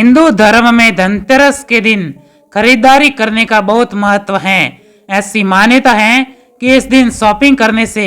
हिंदू धर्म में धनतेरस के दिन खरीदारी करने का बहुत महत्व है। ऐसी मान्यता है कि इस दिन शॉपिंग करने से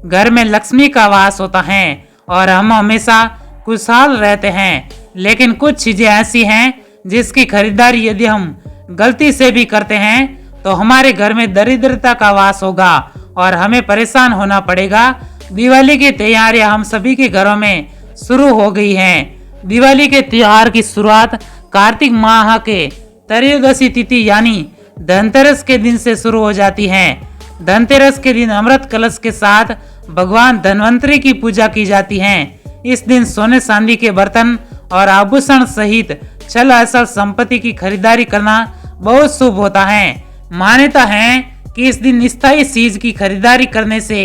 घर में लक्ष्मी का वास होता है और हम हमेशा खुशहाल रहते हैं। लेकिन कुछ चीजें ऐसी हैं जिसकी खरीदारी यदि हम गलती से भी करते हैं तो हमारे घर में दरिद्रता का वास होगा और हमें परेशान होना पड़ेगा। दिवाली की तैयारियां हम सभी के घरों में शुरू हो गई हैं। दिवाली के त्योहार की शुरुआत कार्तिक माह के त्रयोदशी तिथि यानी धनतेरस के दिन से शुरू हो जाती है। धनतेरस के दिन अमृत कलश के साथ भगवान धन्वंतरी की पूजा की जाती है। इस दिन सोने चांदी के बर्तन और आभूषण सहित चल अचल संपत्ति की खरीदारी करना बहुत शुभ होता है। मान्यता है कि इस दिन स्थायी चीज की खरीदारी करने से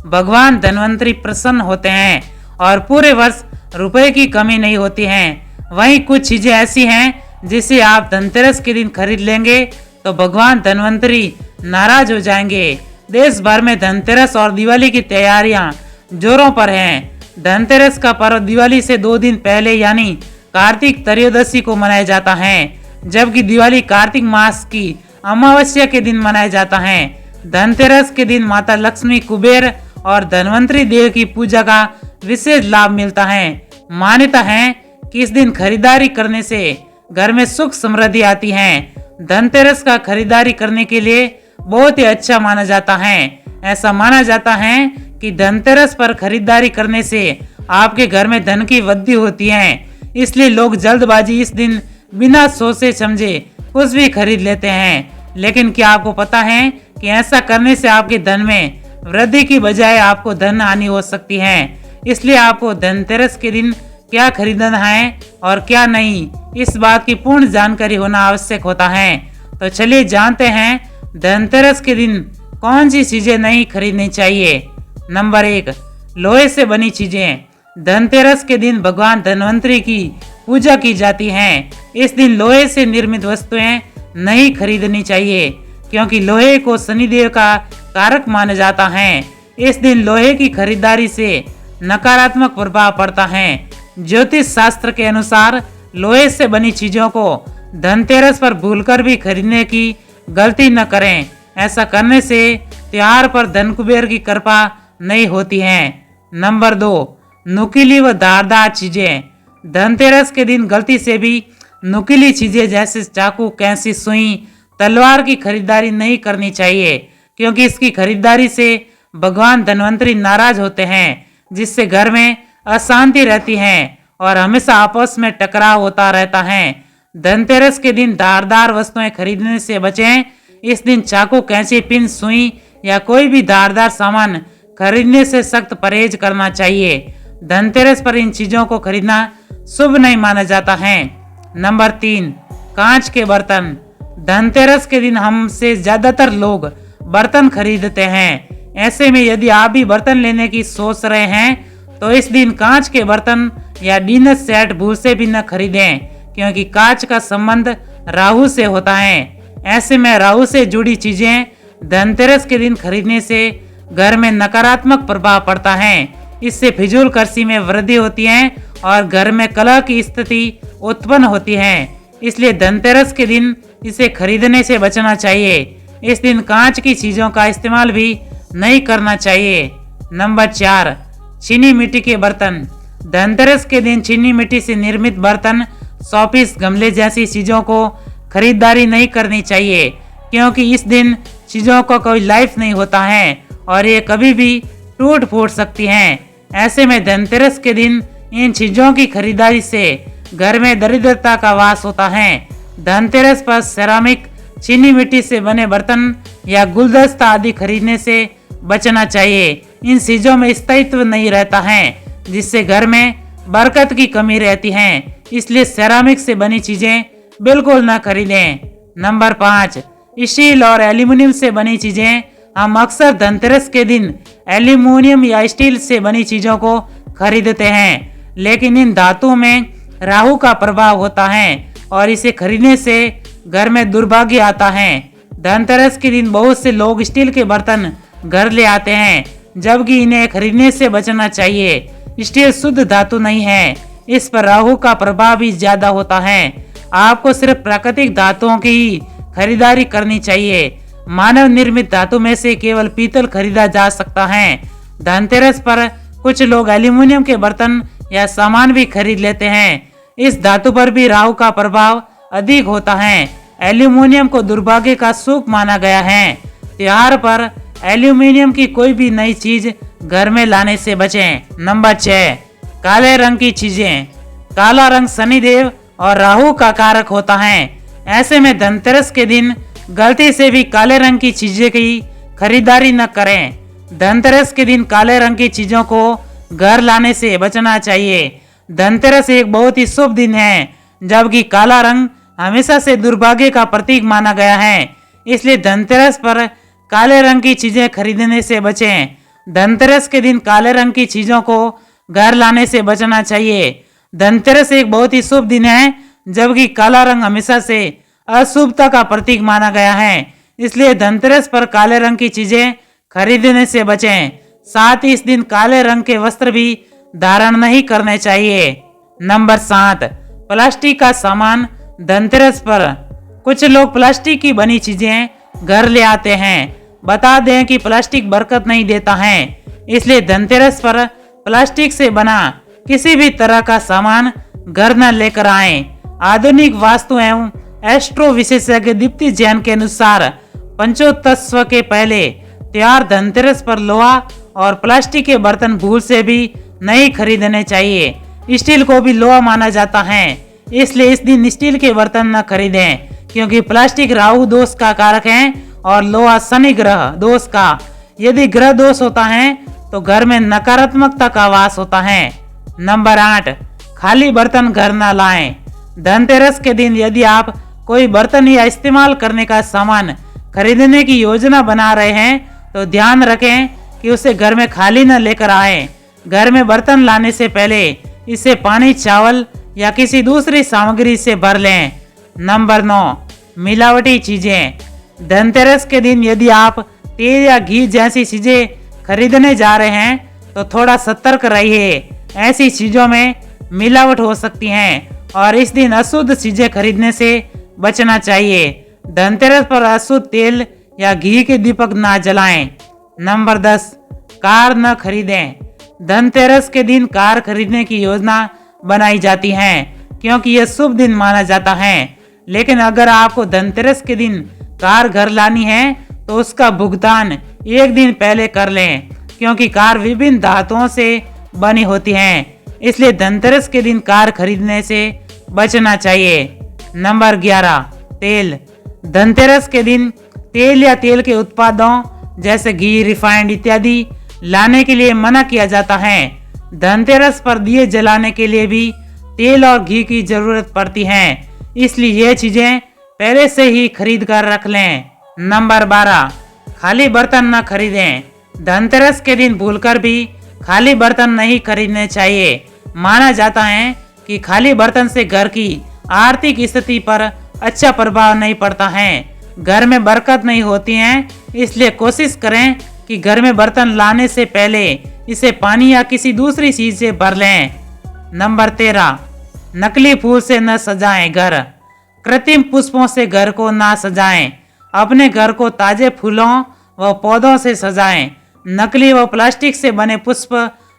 भगवान धन्वंतरी प्रसन्न होते हैं और पूरे वर्ष रुपए की कमी नहीं होती है। वहीं कुछ चीजें ऐसी हैं जिसे आप धनतेरस के दिन खरीद लेंगे तो भगवान धन्वंतरी नाराज हो जाएंगे। देश भर में धनतेरस और दिवाली की तैयारियां जोरों पर हैं। धनतेरस का पर्व दिवाली से 2 दिन पहले यानी कार्तिक त्रयोदशी को मनाया जाता है, जबकि दिवाली कार्तिक मास की अमावस्या के दिन मनाया जाता है। धनतेरस के दिन माता लक्ष्मी, कुबेर और धन्वंतरी देव की पूजा का विशेष लाभ मिलता है। मान्यता है कि इस दिन खरीदारी करने से घर में सुख समृद्धि आती है। धनतेरस का खरीदारी करने के लिए बहुत ही अच्छा माना जाता है। ऐसा माना जाता है कि धनतेरस पर खरीदारी करने से आपके घर में धन की वृद्धि होती है, इसलिए लोग जल्दबाजी इस दिन बिना सोचे समझे कुछ भी खरीद लेते हैं। लेकिन क्या आपको पता है कि ऐसा करने से आपके धन में वृद्धि की बजाय आपको धन हानि हो सकती है। इसलिए आपको धनतेरस के दिन क्या खरीदना है और क्या नहीं, इस बात की पूर्ण जानकारी होना आवश्यक होता है। तो चलिए जानते हैं धनतेरस के दिन कौन सी चीजें नहीं खरीदनी चाहिए। नंबर 1, लोहे से बनी चीजें। धनतेरस के दिन भगवान धन्वंतरी की पूजा की जाती है। इस दिन लोहे से निर्मित वस्तुएं नहीं खरीदनी चाहिए क्योंकि लोहे को शनिदेव का कारक माना जाता है। इस दिन लोहे की खरीदारी से नकारात्मक प्रभाव पड़ता है। ज्योतिष शास्त्र के अनुसार लोहे से बनी चीजों को धनतेरस पर भूलकर भी खरीदने की गलती न करें। ऐसा करने से त्योहार पर धन कुबेर की कृपा नहीं होती है। नंबर 2, नुकीली व धारदार चीजें। धनतेरस के दिन गलती से भी नुकीली चीजें जैसे चाकू, कैंची, सुई, तलवार की खरीदारी नहीं करनी चाहिए क्योंकि इसकी खरीदारी से भगवान धन्वंतरी नाराज होते हैं, जिससे घर में अशांति रहती है और हमेशा आपस में टकराव होता रहता है। धनतेरस के दिन धारदार वस्तुएं खरीदने से बचें। इस दिन चाकू, कैंची, पिन, सुई या कोई भी धारदार सामान खरीदने से सख्त परहेज करना चाहिए। धनतेरस पर इन चीजों को खरीदना शुभ नहीं माना जाता है। नंबर 3, कांच के बर्तन। धनतेरस के दिन हमसे ज्यादातर लोग बर्तन खरीदते हैं। ऐसे में यदि आप भी बर्तन लेने की सोच रहे हैं तो इस दिन कांच के बर्तन या डिनर सेट भूल से भी न खरीदें क्योंकि कांच का संबंध राहु से होता है। ऐसे में राहु से जुड़ी चीजें धनतेरस के दिन खरीदने से घर में नकारात्मक प्रभाव पड़ता है। इससे फिजूल खर्ची में वृद्धि होती है और घर में कलह की स्थिति उत्पन्न होती है। इसलिए धनतेरस के दिन इसे खरीदने से बचना चाहिए। इस दिन कांच की चीजों का इस्तेमाल भी नहीं करना चाहिए। नंबर 4, चीनी मिट्टी के बर्तन। धनतेरस के दिन चीनी मिट्टी से निर्मित बर्तन, शोपीस, गमले जैसी चीजों को खरीदारी नहीं करनी चाहिए क्योंकि इस दिन चीजों का कोई लाइफ नहीं होता है और ये कभी भी टूट फूट सकती हैं। ऐसे में धनतेरस के दिन इन चीजों की खरीदारी से घर में दरिद्रता का वास होता है। धनतेरस पर सेरामिक, चीनी मिट्टी से बने बर्तन या गुलदस्ता आदि खरीदने से बचना चाहिए। इन चीजों में स्थायित्व नहीं रहता है जिससे घर में बरकत की कमी रहती है। इसलिए सेरामिक से बनी चीजें बिल्कुल न खरीदें। नंबर 5, स्टील और एल्यूमिनियम से बनी चीजें। हम अक्सर धनतेरस के दिन एल्यूमिनियम या स्टील से बनी चीजों को खरीदते हैं, लेकिन इन धातुओं में राहु का प्रभाव होता है और इसे खरीदने से घर में दुर्भाग्य आता है। धनतेरस के दिन बहुत से लोग स्टील के बर्तन घर ले आते हैं, जबकि इन्हें खरीदने से बचना चाहिए। स्टील शुद्ध धातु नहीं है, इस पर राहु का प्रभाव भी ज्यादा होता है। आपको सिर्फ प्राकृतिक धातुओं की ही खरीदारी करनी चाहिए। मानव निर्मित धातु में से केवल पीतल खरीदा जा सकता है। धनतेरस पर कुछ लोग एल्यूमिनियम के बर्तन या सामान भी खरीद लेते हैं। इस धातु पर भी राहु का प्रभाव अधिक होता है। एल्यूमिनियम को दुर्भाग्य का सूख माना गया है। त्योहार पर एल्यूमिनियम की कोई भी नई चीज घर में लाने से बचें। नंबर 6, काले रंग की चीजें। काला रंग शनिदेव और राहु का कारक होता है। ऐसे में धनतेरस के दिन गलती से भी काले रंग की चीजें की खरीदारी न करें। धनतेरस के दिन काले रंग की चीजों को घर लाने से बचना चाहिए। धनतेरस एक बहुत ही शुभ दिन है, जबकि काला रंग हमेशा से दुर्भाग्य का प्रतीक माना गया है। इसलिए धनतेरस पर काले रंग की चीजें खरीदने से बचें। धनतेरस के दिन काले रंग की चीजों को घर लाने से बचना चाहिए। धनतेरस एक बहुत ही शुभ दिन है, जबकि काला रंग हमेशा से अशुभता का प्रतीक माना गया है। इसलिए धनतेरस पर काले रंग की चीजें खरीदने से बचें। साथ ही इस दिन काले रंग के वस्त्र भी धारण नहीं करने चाहिए। नंबर 7, प्लास्टिक का सामान धनतेरस पर। कुछ लोग प्लास्टिक की बनी चीजें घर ले आते हैं। बता दें कि प्लास्टिक बरकत नहीं देता है, इसलिए धनतेरस पर प्लास्टिक से बना किसी भी तरह का सामान घर न लेकर आएं। आधुनिक वास्तु एवं एस्ट्रो विशेषज्ञ दीप्ति जैन के अनुसार पंचोत्सव के पहले त्योहार धनतेरस पर लोहा और प्लास्टिक के बर्तन भूल से भी नहीं खरीदने चाहिए। स्टील को भी लोहा माना जाता है, इसलिए इस दिन स्टील के बर्तन न खरीदें, क्योंकि प्लास्टिक राहु दोष का कारक है और लोहा शनि ग्रह दोष का। यदि ग्रह दोष होता है तो घर में नकारात्मकता का वास होता है। नंबर 8, खाली बर्तन घर न लाएं। धनतेरस के दिन यदि आप कोई बर्तन या इस्तेमाल करने का सामान खरीदने की योजना बना रहे हैं तो ध्यान रखें कि उसे घर में खाली न लेकर आएं। घर में बर्तन लाने से पहले इसे पानी, चावल या किसी दूसरी सामग्री से भर लें। नंबर 9, मिलावटी चीजें। धनतेरस के दिन यदि आप तेल या घी जैसी चीजें खरीदने जा रहे हैं तो थोड़ा सतर्क रहिए। ऐसी चीजों में मिलावट हो सकती है और इस दिन अशुद्ध चीजें खरीदने से बचना चाहिए। धनतेरस पर अशुद्ध तेल या घी के दीपक ना जलाएं। नंबर 10, कार न खरीदें। धनतेरस के दिन कार खरीदने की योजना बनाई जाती है, क्योंकि यह शुभ दिन माना जाता है। लेकिन अगर आपको धनतेरस के दिन कार घर लानी है तो उसका भुगतान एक दिन पहले कर लें, क्योंकि कार विभिन्न धातुओं से बनी होती हैं। इसलिए धनतेरस के दिन कार खरीदने से बचना चाहिए। नंबर 11, तेल। धनतेरस के दिन तेल या तेल के उत्पादों जैसे घी, रिफाइंड इत्यादि लाने के लिए मना किया जाता है। धनतेरस पर दिए जलाने के लिए भी तेल और घी की जरूरत पड़ती है, इसलिए ये चीजें पहले से ही खरीद कर रख लें। नंबर 12, खाली बर्तन न खरीदें। धनतेरस के दिन भूलकर भी खाली बर्तन नहीं खरीदने चाहिए। माना जाता है कि खाली बर्तन से घर की आर्थिक स्थिति पर अच्छा प्रभाव नहीं पड़ता है, घर में बरकत नहीं होती है। इसलिए कोशिश करें कि घर में बर्तन लाने से पहले इसे पानी या किसी दूसरी चीज से भर लें। नंबर 13, नकली फूल से न सजाएं घर। कृत्रिम पुष्पों से घर को ना सजाएं। अपने घर को ताजे फूलों व पौधों से सजाएं। नकली व प्लास्टिक से बने पुष्प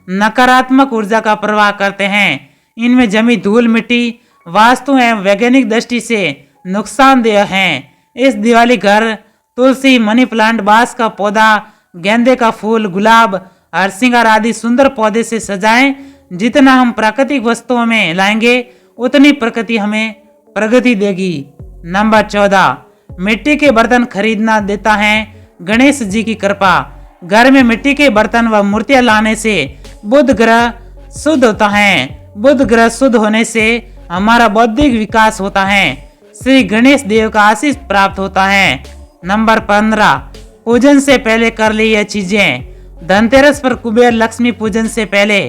नकारात्मक ऊर्जा का प्रवाह करते हैं। इनमें जमी धूल, मिट्टी वास्तु एवं वैज्ञानिक दृष्टि से नुकसानदेह हैं। इस दिवाली घर तुलसी, मनी प्लांट, बांस का पौधा, गेंदे का फूल, गुलाब, हरसिंगार आदि सुंदर पौधे से सजाएं। जितना हम प्राकृतिक वस्तुओं में लाएंगे उतनी प्रकृति हमें प्रगति देगी। नंबर 14, मिट्टी के बर्तन खरीदना देता है गणेश जी की कृपा। घर में मिट्टी के बर्तन व मूर्तियां लाने से बुध ग्रह शुद्ध होता है। बुध ग्रह शुद्ध होने से हमारा बौद्धिक विकास होता है। श्री गणेश देव का आशीष प्राप्त होता है। नंबर 15, पूजन से पहले कर ली ये चीजें। धनतेरस पर कुबेर लक्ष्मी पूजन से पहले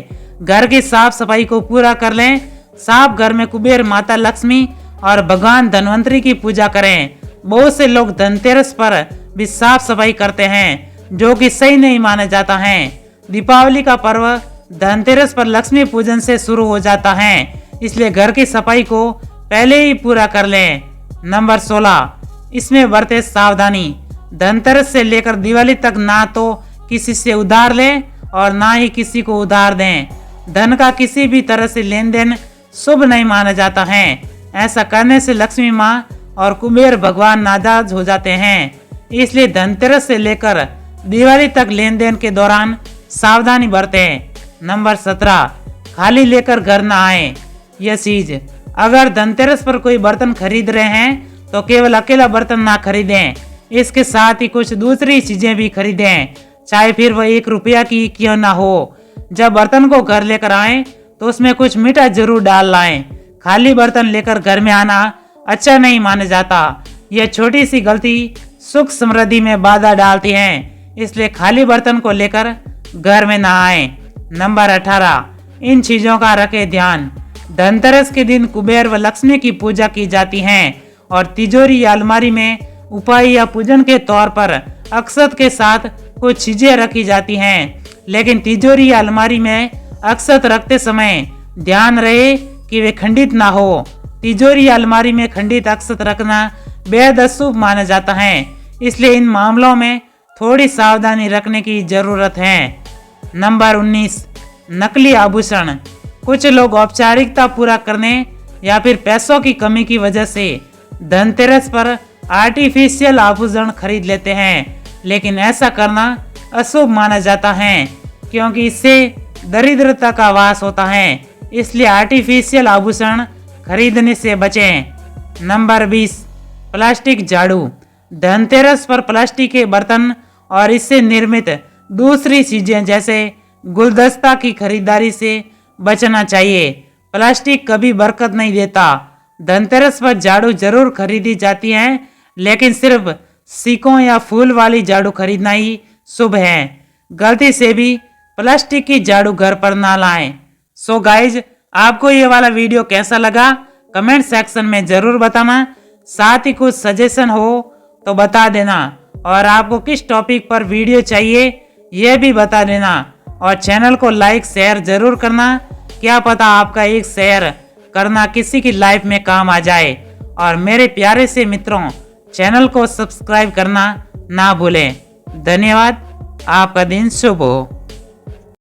घर की साफ सफाई को पूरा कर लें। साफ घर में कुबेर, माता लक्ष्मी और भगवान धनवंतरी की पूजा करें। बहुत से लोग धनतेरस पर भी साफ सफाई करते हैं, जो कि सही नहीं माना जाता है। दीपावली का पर्व धनतेरस पर लक्ष्मी पूजन से शुरू हो जाता है, इसलिए घर की सफाई को पहले ही पूरा कर लें। नंबर 16, इसमें बरते सावधानी। धनतेरस से लेकर दिवाली तक ना तो किसी से उधार लें और ना ही किसी को उधार दें। धन का किसी भी तरह से लेन देन शुभ नहीं माना जाता है। ऐसा करने से लक्ष्मी माँ और कुबेर भगवान नाराज हो जाते हैं। इसलिए धनतेरस से लेकर दिवाली तक लेन देन के दौरान सावधानी बरतें। नंबर 17, खाली लेकर घर न आए। यह चीज, अगर धनतेरस पर कोई बर्तन खरीद रहे हैं तो केवल अकेला बर्तन ना खरीदें, इसके साथ ही कुछ दूसरी चीजें भी खरीदें, चाहे फिर वह 1 रुपया की क्यों ना हो। जब बर्तन को घर लेकर आए तो उसमें कुछ मीठा जरूर डाल लाएं। खाली बर्तन लेकर घर में आना अच्छा नहीं माना जाता। यह छोटी सी गलती सुख समृद्धि में बाधा डालती है, इसलिए खाली बर्तन को लेकर घर में ना आए। नंबर 18, इन चीजों का रखें ध्यान। धनतेरस के दिन कुबेर व लक्ष्मी की पूजा की जाती है और तिजोरी या अलमारी में उपाय या पूजन के तौर पर अक्षत के साथ कुछ चीजें रखी जाती हैं। लेकिन तिजोरी या अलमारी में अक्षत रखते समय ध्यान रहे कि वे खंडित ना हो। तिजोरी या अलमारी में खंडित अक्षत रखना बेहद अशुभ माना जाता है, इसलिए इन मामलों में थोड़ी सावधानी रखने की जरूरत है। नंबर 19, नकली आभूषण। कुछ लोग औपचारिकता पूरा करने या फिर पैसों की कमी की वजह से धनतेरस पर आर्टिफिशियल आभूषण खरीद लेते हैं, लेकिन ऐसा करना अशुभ माना जाता है क्योंकि इससे दरिद्रता का वास होता है। इसलिए आर्टिफिशियल आभूषण खरीदने से बचें। नंबर 20, प्लास्टिक झाड़ू। धनतेरस पर प्लास्टिक के बर्तन और इससे निर्मित दूसरी चीजें जैसे गुलदस्ता की खरीदारी से बचना चाहिए। प्लास्टिक कभी बरकत नहीं देता। धनतेरस पर झाड़ू जरूर खरीदी जाती है, लेकिन सिर्फ सिक्कों या फूल वाली झाड़ू खरीदना ही शुभ है। गलती से भी प्लास्टिक की झाड़ू घर पर ना लाएं। सो गाइज, आपको ये वाला वीडियो कैसा लगा कमेंट सेक्शन में जरूर बताना। साथ ही कुछ सजेशन हो तो बता देना और आपको किस टॉपिक पर वीडियो चाहिए यह भी बता देना और चैनल को लाइक शेयर जरूर करना। क्या पता आपका एक शेयर करना किसी की लाइफ में काम आ जाए। और मेरे प्यारे से मित्रों, चैनल को सब्सक्राइब करना ना भूलें। धन्यवाद। आपका दिन शुभ हो।